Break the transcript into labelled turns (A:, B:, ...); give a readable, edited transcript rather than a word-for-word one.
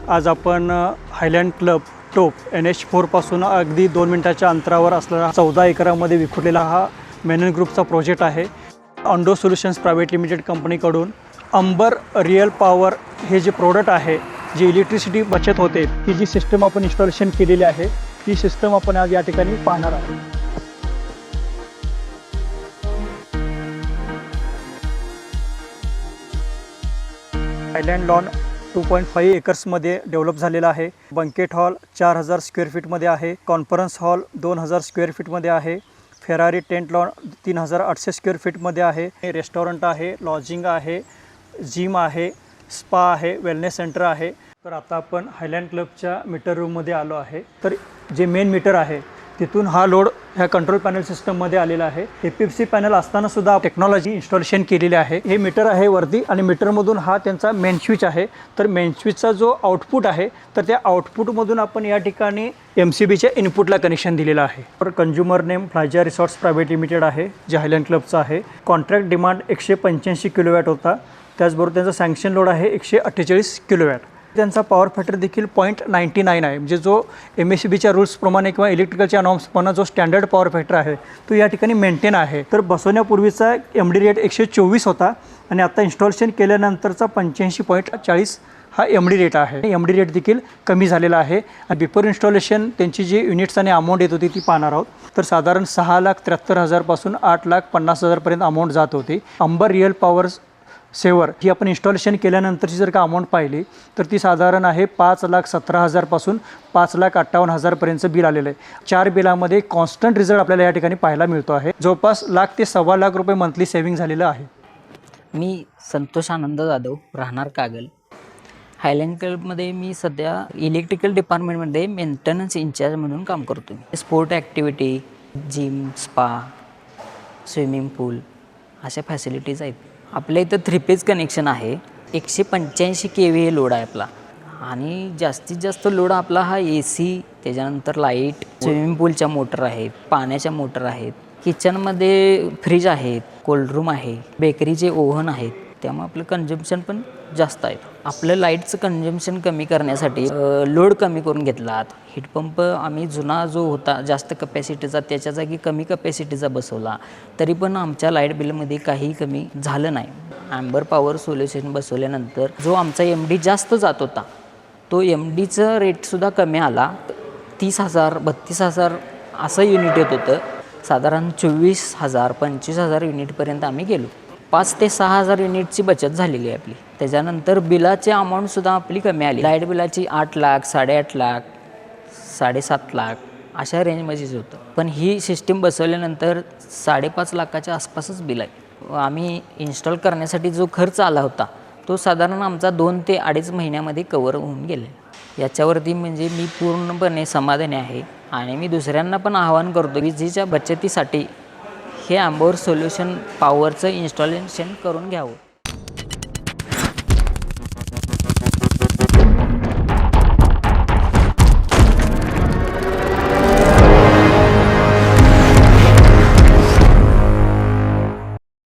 A: आज आपण Highland club टोप NH4 पासून अगदी 2 मिनिटाच्या अंतरावर असलेला 14 एकरामध्ये विखुरलेला हा मेनन ग्रुपचा प्रोजेक्ट आहे। ऑन्डो सोल्युशन्स प्रायव्हेट लिमिटेड कंपनीकडून अंबर रियल पॉवर हे जे प्रोडक्ट आहे, जी इलेक्ट्रिसिटी बचत होते, ही जी सिस्टम आपण इन्स्टॉलेशन केलेली आहे, ती सिस्टम आपण आज या ठिकाणी पाहणार आहोत। हायलँड लॉन 2.5 एकर्समध्ये डेव्हलप झालेला आहे। बंकेट हॉल 4000 स्क्वेअर फीटमध्ये आहे। कॉन्फरन्स हॉल 2000 स्क्वेअर फीटमध्ये आहे। फेरारी टेंट लॉन 3800 स्क्वेअर फीटमध्ये आहे। रेस्टॉरंट आहे, लॉजिंग आहे, जिम आहे, स्पा आहे, वेलनेस सेंटर आहे। तर आता आपण हायलँड क्लबच्या मीटर रूममध्ये आलो आहे। तर जे मेन मीटर आहे तिथून हा लोड ह्या कंट्रोल पॅनल सिस्टममध्ये आलेला आहे। FFC पॅनल असताना सुद्धा टेक्नॉलॉजी इन्स्टॉलेशन केलेली आहे। हे मीटर आहे वरती आणि मीटरमधून हा त्यांचा मेन स्विच आहे। तर मेन स्विचचा जो आउटपुट आहे, तर त्या आउटपुटमधून आपण या ठिकाणी MCBच्या इनपुटला कनेक्शन दिलेलं आहे। तर consumer name plaza resorts private limited आहे, जे हायलँड क्लबचं आहे। कॉन्ट्रॅक्ट डिमांड 185 किलोवॅट होता। त्याचबरोबर त्यांचा सँक्शन लोड आहे 148 किलोवॅट। त्यांचा पॉवर फॅक्टर देखील 0.99 आहे, म्हणजे जो MSCBच्या रूल्सप्रमाणे किंवा इलेक्ट्रिकलच्या नॉर्म्सप्रमाणे जो स्टँडर्ड पॉवर फॅक्टर आहे तो या ठिकाणी मेंटेन आहे। तर बसवण्यापूर्वीचा MD रेट 124 होता आणि आता इन्स्टॉलेशन केल्यानंतरचा 85.40 हा MD रेट आहे। MD रेट देखील कमी झालेला आहे। आणि बिफोर इन्स्टॉलेशन त्यांची जी युनिट्स आणि अमाऊंट येत होती ती पाहणार आहोत। तर साधारण 6,73,000 पासून 8,50,000 पर्यंत अमाऊंट जात होती। अंबर रियल पॉवर सेवर ही आपण इन्स्टॉलेशन केल्यानंतरची जर का अमाऊंट पाहिली तर ती साधारण आहे 5,17,000 पासून 5,58,000 पर्यंतचं बिल आलेलं आहे। 4 बिलामध्ये कॉन्स्टंट रिझल्ट आपल्याला या ठिकाणी पाहायला मिळतो आहे। जवळपास लाख ते सव्वा लाख रुपये मंथली सेव्हिंग झालेलं आहे।
B: मी संतोष आनंद जाधव, राहणार कागल। हायलँड क्लबमध्ये मी सध्या इलेक्ट्रिकल डिपार्टमेंटमध्ये मेंटेनन्स इंचार्ज म्हणून काम करतो। Sport activity, gym, spa, swimming pool अशा फॅसिलिटीज आहेत। आपल्या इथं 3 फेज कनेक्शन आहे। 185 kVA लोड आहे आपला आणि जास्तीत जास्त लोड आपला हा AC, त्याच्यानंतर लाईट, स्विमिंग पूलच्या मोटर आहेत, पाण्याच्या मोटर आहेत, किचनमध्ये फ्रीज आहेत, कोल्ड रूम आहे, बेकरीचे ओव्हन आहेत, त्यामुळे आपलं कन्झम्पशन पण जास्त आहे। आपलं लाईटचं कन्झम्पशन कमी करण्यासाठी लोड कमी करून घेतलात। हीटपंप आम्ही जुना जो होता जास्त कपॅसिटीचा त्याच्या जागी कमी कपॅसिटीचा बसवला, तरी पण आमच्या लाईट बिलमध्ये काही कमी झालं नाही। ॲम्बर पॉवर सोल्युशन बसवल्यानंतर जो आमचा MD जास्त जात होता तो MDचं रेटसुद्धा कमी आला। 30,000 32,000 असं युनिट येत होतं। साधारण 24,000 25,000 युनिटपर्यंत आम्ही गेलो। 5,000 ते 6,000 युनिटची बचत झालेली आहे आपली। त्याच्यानंतर बिलाची अमाऊंटसुद्धा आपली कमी आली। लाईट बिलाची 8 लाख 8.5 लाख 7.5 लाख अशा रेंजमध्येच होतं। पण ही सिस्टीम बसवल्यानंतर 5.5 लाखाच्या आसपासच बिल आहे। आम्ही इन्स्टॉल करण्यासाठी जो खर्च आला होता तो साधारण आमचा 2 ते 2.5 महिन्यामध्ये कवर होऊन गेले। याच्यावरती म्हणजे मी पूर्णपणे समाधानी आहे आणि मी दुसऱ्यांना पण आवाहन करतो की विजेच्या बचतीसाठी हे अंबर सोल्युशन पॉवरचं इन्स्टॉलेशन करून घ्यावं।